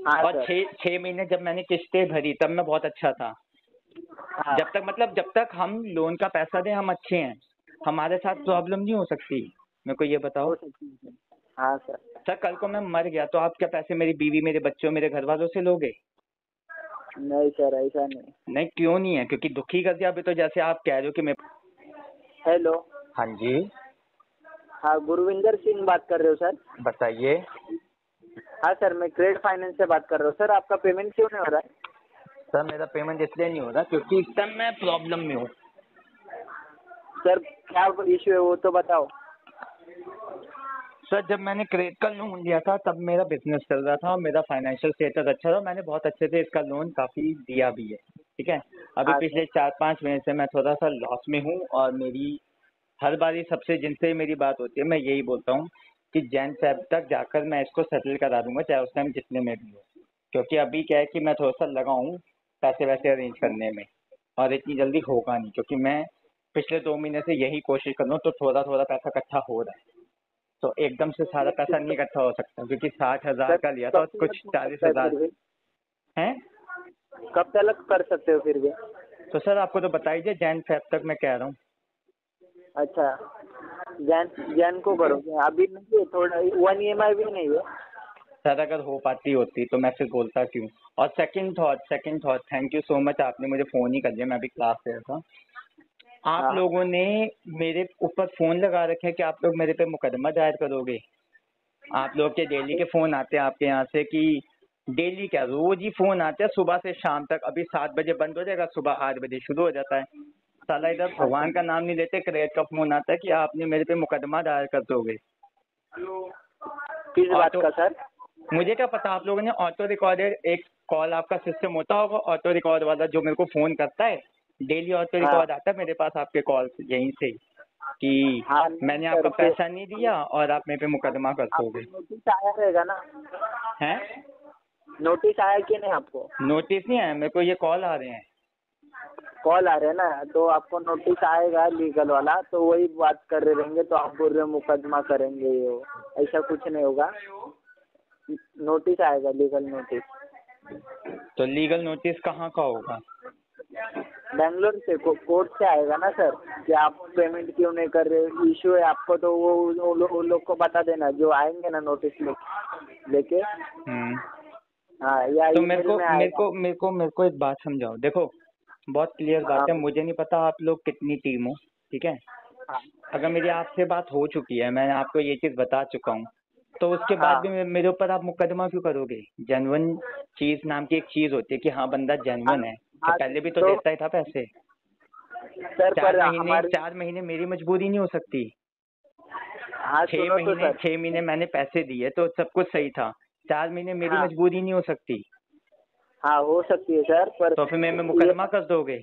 हाँ और सर। 6 महीने जब मैंने किस्तें भरी तब मैं बहुत अच्छा था। हाँ जब तक हम लोन का पैसा दें हम अच्छे हैं, हमारे साथ प्रॉब्लम नहीं हो सकती। मेरे को ये बताओ हो सकती है। हाँ सर। सर, कल को मैं मर गया तो आप क्या पैसे मेरी बीवी, मेरे बच्चों, मेरे घर वालों से लोगे? नहीं सर, ऐसा नहीं। नहीं, क्यों नहीं है? क्योंकि दुखी कर दिया अभी तो, जैसे आप कह रहे हो कि मैं। हेलो। हाँ जी, हाँ, गुरविंदर सिंह बात कर रहे हो सर? बताइए। हाँ सर, मैं क्रेड फाइनेंस से बात कर रहा हूँ सर। आपका पेमेंट क्यों नहीं हो रहा है? सर मेरा पेमेंट इसलिए नहीं हो रहा क्योंकि इस टाइम मैं प्रॉब्लम में हूँ। सर क्या इश्यू है वो तो बताओ। सर जब मैंने क्रेडिट का लोन लिया था तब मेरा बिजनेस चल रहा था, मेरा फाइनेंशियल स्टेटस अच्छा था, मैंने बहुत अच्छे से इसका लोन काफ़ी दिया भी है, ठीक है। अभी हाँ सर। पिछले 4-5 महीने से मैं थोड़ा सा लॉस में हूँ और मेरी हर बारी सबसे जिनसे मेरी बात होती है मैं यही बोलता हूँ कि जैन फेब तक जाकर मैं इसको सेटल करा दूंगा, चाहे उस टाइम जितने में भी हो। क्योंकि अभी क्या है कि मैं थोड़ा सा लगा हूँ पैसे वैसे अरेंज करने में, और इतनी जल्दी होगा नहीं क्योंकि मैं पिछले 2 महीने से यही कोशिश कर रहा हूँ, तो थोड़ा थोड़ा पैसा इकट्ठा हो रहा है। तो एकदम से सारा पैसा नहीं इकट्ठा हो सकता क्योंकि 60,000 सर का लिया था कब और कुछ तक हो सकता है 40,000 फिर भी? हैं। कब तक कर सकते हो फिर भी? तो सर आपको तो बताइए, जैन फेब तक मैं कह रहा हूँ। अच्छा, जैन जैन को करोगे अभी? नहीं है, थोड़ा 1 EMI भी नहीं है। सर अगर हो पाती होती तो मैं फिर बोलता क्यों। और second thought, thank you so much, आपने मुझे फ़ोन ही कर दिया, मैं अभी क्लास ले रहा था। आप हाँ लोगों ने मेरे ऊपर फ़ोन लगा रखे हैं कि आप लोग मेरे पे मुकदमा दायर करोगे। आप लोग के डेली के फ़ोन आते हैं आपके यहाँ से कि डेली क्या, रोज़ ही फ़ोन आते हैं सुबह से शाम तक। अभी 7 बजे बंद हो जाएगा, सुबह 8 बजे शुरू हो जाता है। साला इधर अच्छा। भगवान का नाम नहीं लेते, क्रेडिट का फ़ोन आता है कि आपने मेरे पे मुकदमा दायर कर दोगे। किस बात ऑटो का सर? मुझे क्या पता, आप लोगों ने ऑटो रिकॉर्डेड एक कॉल, आपका सिस्टम होता होगा ऑटो रिकॉर्ड वाला जो मेरे को फ़ोन करता है। डेली ऑटो हाँ रिकॉर्ड आता है मेरे पास आपके कॉल यहीं से कि हाँ, नहीं मैंने सर, आपका फिर पैसा नहीं दिया और आप मेरे पे मुकदमा कर आपको दोगे। नोटिस आया रहेगा ना? हैं? नोटिस आया कि नहीं आपको? नोटिस नहीं आया मेरे को, ये कॉल आ रहे हैं। कॉल आ रहे हैं ना, तो आपको नोटिस आएगा लीगल वाला, तो वही बात कर रहे रहेंगे तो आप बोल रहे हो मुकदमा करेंगे ये वो। ऐसा कुछ नहीं होगा, नोटिस आएगा, लीगल नोटिस। तो लीगल नोटिस कहाँ का होगा? बैंगलोर से कोर्ट से आएगा ना सर, कि आप पेमेंट क्यों नहीं कर रहे, इशू है आपको, तो वो लोग को बता देना जो आएंगे ना नोटिस लेके। हम्म। हाँ, या तो ईमेल में आएगा। मेरे को एक बात समझाओ। देखो, बहुत क्लियर बात हाँ है, मुझे नहीं पता आप लोग कितनी टीम हो, ठीक है। हाँ अगर मेरी आपसे बात हो चुकी है, मैं आपको ये चीज़ बता चुका हूँ, तो उसके बाद भी हाँ मेरे ऊपर आप मुकदमा क्यों करोगे? जेन्युइन चीज़ नाम की एक चीज़ होती है कि हाँ बंदा हाँ जेन्युइन है, तो हाँ पहले भी तो तो देता ही था पैसे। सर, चार पर महीने हमारे। 4 महीने मेरी मजबूरी नहीं हो सकती। हाँ, छह सुनो तो महीने सर। 6 महीने मैंने पैसे दिए तो सब कुछ सही था। 4 महीने मेरी हाँ मजबूरी नहीं हो सकती। हाँ, हो सकती है सर, पर तो फिर मेरे में ये मुकदमा कर दोगे?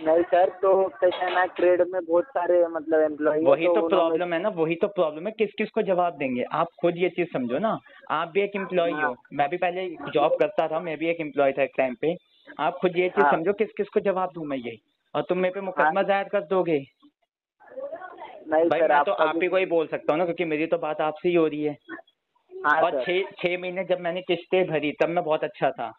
नहीं सर, तो कैसा है ना, ट्रेड में बहुत सारे मतलब एम्प्लॉई है, वही तो तो उन्होंने। प्रॉब्लम है ना, वही तो प्रॉब्लम है, किस किस को जवाब देंगे? आप खुद ये चीज समझो ना। आप भी एक एम्प्लॉय हाँ हो, मैं भी पहले जॉब करता था, मैं भी एक एम्प्लॉय था एक टाइम पे। आप खुद ये चीज हाँ समझो, किस किस को जवाब दूं मैं ये, और तुम मेरे पे हाँ, मुकदमा दायर कर दोगे। नहीं भाई सर, मैं तो आपका आप भी। ही को ही बोल सकता हूँ ना, क्योंकि मेरी तो बात आपसे ही हो रही है। हाँ और सर। 6 महीने जब मैंने किस्तें भरी तब मैं बहुत अच्छा था।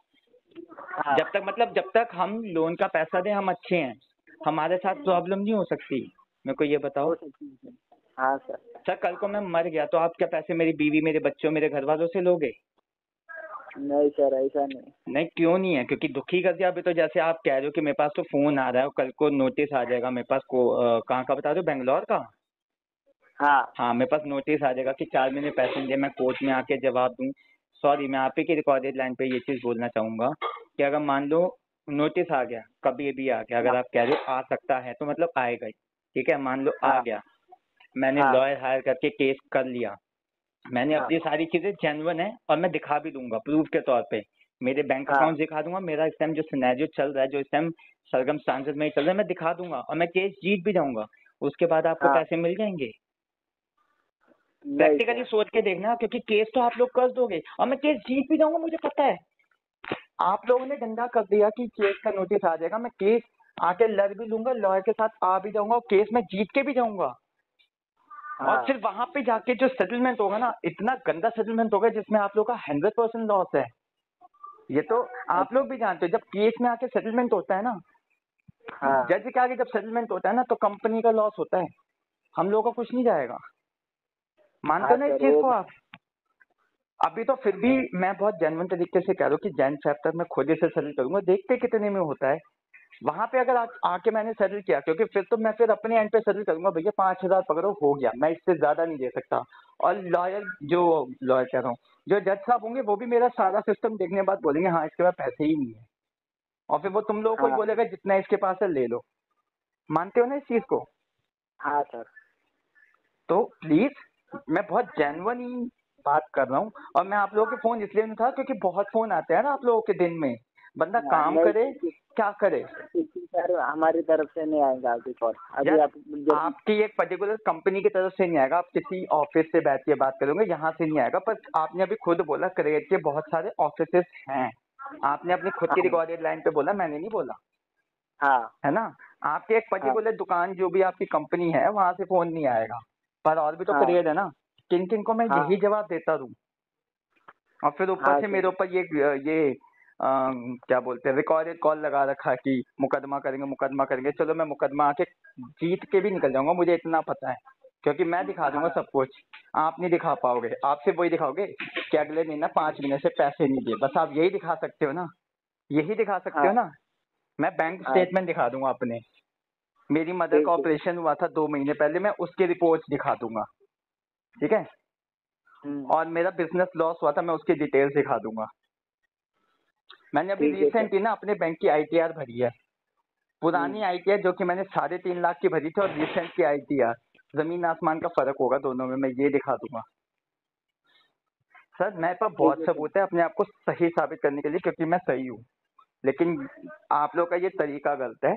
हाँ, जब तक हम लोन का पैसा दें हम अच्छे हैं, हमारे साथ प्रॉब्लम नहीं हो सकती। मेरे को ये बताओ हो सकती है सर। हाँ सर। सर, कल को मैं मर गया तो आप क्या पैसे मेरी बीवी, मेरे बच्चों, मेरे घर वालों से लोगे? नहीं सर, ऐसा नहीं। नहीं, क्यों नहीं है? क्योंकि दुखी कर दिया अभी तो, जैसे आप कह रहे हो कि मेरे पास तो फोन आ रहा है और कल को नोटिस आ जाएगा मेरे पास को, कहाँ का बता दो, बेंगलोर का। हाँ हाँ, मेरे पास नोटिस आ जाएगा कि 4 महीने पैसे नहीं दिए, मैं कोर्ट में आके जवाब दूँ। सॉरी, मैं आप ही की रिकॉर्डेड लाइन पे ये चीज़ बोलना चाहूँगा कि अगर मान लो नोटिस आ गया, कभी भी आ गया, अगर हाँ आप कह रहे हो आ सकता है तो मतलब आएगा ही, ठीक है, मान लो आ हाँ गया। मैंने हाँ लॉयर हायर करके केस कर लिया, मैंने हाँ अपनी सारी चीजें जेन्युइन है और मैं दिखा भी दूंगा प्रूफ के तौर पे। मेरे बैंक हाँ अकाउंट दिखा दूंगा, मेरा इस टाइम जो सिनेरियो चल रहा है, जो इस टाइम सरगम स्टांसेस में ही चल रहा है, मैं दिखा दूंगा और मैं केस जीत भी जाऊंगा। उसके बाद आपको हाँ। पैसे मिल जाएंगे। नहीं प्रैक्टिकली सर। सोच के देखना, क्योंकि केस तो आप लोग कर दोगे और मैं केस जीत भी जाऊंगा, मुझे पता है। आप लोगों ने डंडा कर दिया कि केस का नोटिस आ जाएगा, मैं केस आके लड़ भी लूंगा, लॉयर के साथ आ भी जाऊंगा और केस में जीत के भी जाऊंगा। हाँ और फिर वहां पे जाके जो सेटलमेंट होगा ना, इतना गंदा सेटलमेंट होगा जिसमें आप लोग का 100% लॉस है। ये तो आप लोग भी जानते हो, जब केस में आके सेटलमेंट होता है ना, हाँ जज के आगे जब सेटलमेंट होता है ना, तो कंपनी का लॉस होता है, हम लोगों का कुछ नहीं जाएगा। मानते हाँ हो ना इस सर चीज वो को आप? अभी तो फिर भी मैं बहुत जेन्युइन तरीके से कह रहा हूँ कि जैन चैप्टर मैं खुद ही से सेटल करूंगा, देखते कितने में होता है। वहां पे अगर आके मैंने सेटल किया, क्योंकि फिर तो मैं फिर अपने एंड पे सेटल करूंगा, भैया 5,000 पकड़ो, हो गया, मैं इससे ज्यादा नहीं दे सकता। और लॉयर कह रहा हूँ, जो जज साहब होंगे वो भी मेरा सारा सिस्टम देखने के बाद बोलेंगे हाँ इसके पास पैसे ही नहीं है, और फिर वो तुम लोगों को ही हाँ बोलेगा जितना इसके पास है ले लो। मानते हो ना इस चीज को? हाँ सर। तो प्लीज, मैं बहुत जेन्युइन ही बात कर रहा हूँ, और मैं आप लोगों के फोन इसलिए नहीं था क्योंकि बहुत फोन आते हैं ना आप लोगों के दिन में, बंदा हाँ, काम नहीं करे क्या करे। सर हमारी तरफ से नहीं आएगा अभी कॉल, अभी यार आप जो आपकी एक पर्टिकुलर कंपनी की तरफ से नहीं आएगा, आप किसी ऑफिस से बैठ के बात करोगे, यहाँ से नहीं आएगा। पर आपने अभी खुद बोला क्रेडिट के बहुत सारे ऑफिसेस हैं, आपने अपनी खुद की हाँ रिकॉर्डेड लाइन पे बोला, मैंने नहीं बोला, हाँ है ना? आपके एक हाँ पर्टिकुलर दुकान जो भी आपकी कंपनी है वहां से फोन नहीं आएगा, पर और भी तो हाँ क्रेडिट है ना, किन किन को मैं हाँ यही जवाब देता रहूं? और फिर ऊपर हाँ से सर। मेरे ऊपर ये क्या बोलते हैं, रिकॉर्डेड कॉल लगा रखा है कि मुकदमा करेंगे मुकदमा करेंगे। चलो मैं मुकदमा आके जीत के भी निकल जाऊंगा, मुझे इतना पता है, क्योंकि मैं दिखा दूंगा हाँ सब कुछ। आप नहीं दिखा पाओगे, आप सिर्फ वही दिखाओगे कि अगले महीना 5 महीने से पैसे नहीं दिए, बस आप यही दिखा सकते हो ना, यही दिखा सकते हाँ हो ना। मैं बैंक हाँ स्टेटमेंट दिखा दूंगा अपने, मेरी मदर का ठीक है। ऑपरेशन हुआ था 2 महीने पहले, मैं उसके रिपोर्ट्स दिखा दूंगा, ठीक है? और मेरा बिजनेस लॉस हुआ था, मैं उसकी डिटेल्स दिखा दूंगा। मैंने अभी ठीक है सर। रिसेंट ही ना अपने बैंक की आईटीआर भरी है, पुरानी आईटीआर जो कि मैंने 3.5 लाख की भरी थी, और रिसेंट की आईटीआर, जमीन आसमान का फर्क होगा दोनों में, मैं ये दिखा दूंगा। सर मेरे पास ठीक बहुत है सर। सबूत है अपने आप को सही साबित करने के लिए, क्योंकि मैं सही हूँ। लेकिन आप लोग का ये तरीका गलत है।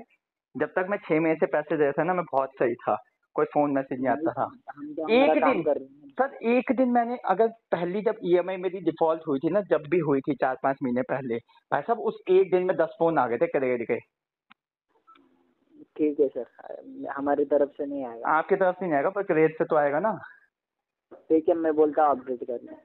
जब तक मैं 6 महीने से पैसे दे रहा था ना, मैं बहुत सही था, कोई फोन मैसेज नहीं नहीं आता था। सर, हम तो हमारा एक काम दिन, कर रहे हैं। सर एक दिन मैंने, अगर पहली जब ईएमआई मेरी डिफॉल्ट हुई थी ना, जब भी हुई थी 4-5 महीने पहले, भाई साहब उस एक दिन में 10 फोन आ गए थे क्रेडिट के। ठीक है सर, हमारी तरफ से नहीं आएगा। आपकी तरफ से नहीं आएगा, पर क्रेडिट से तो आएगा ना। ठीक है, मैं बोलता हूँ अपडेट करने।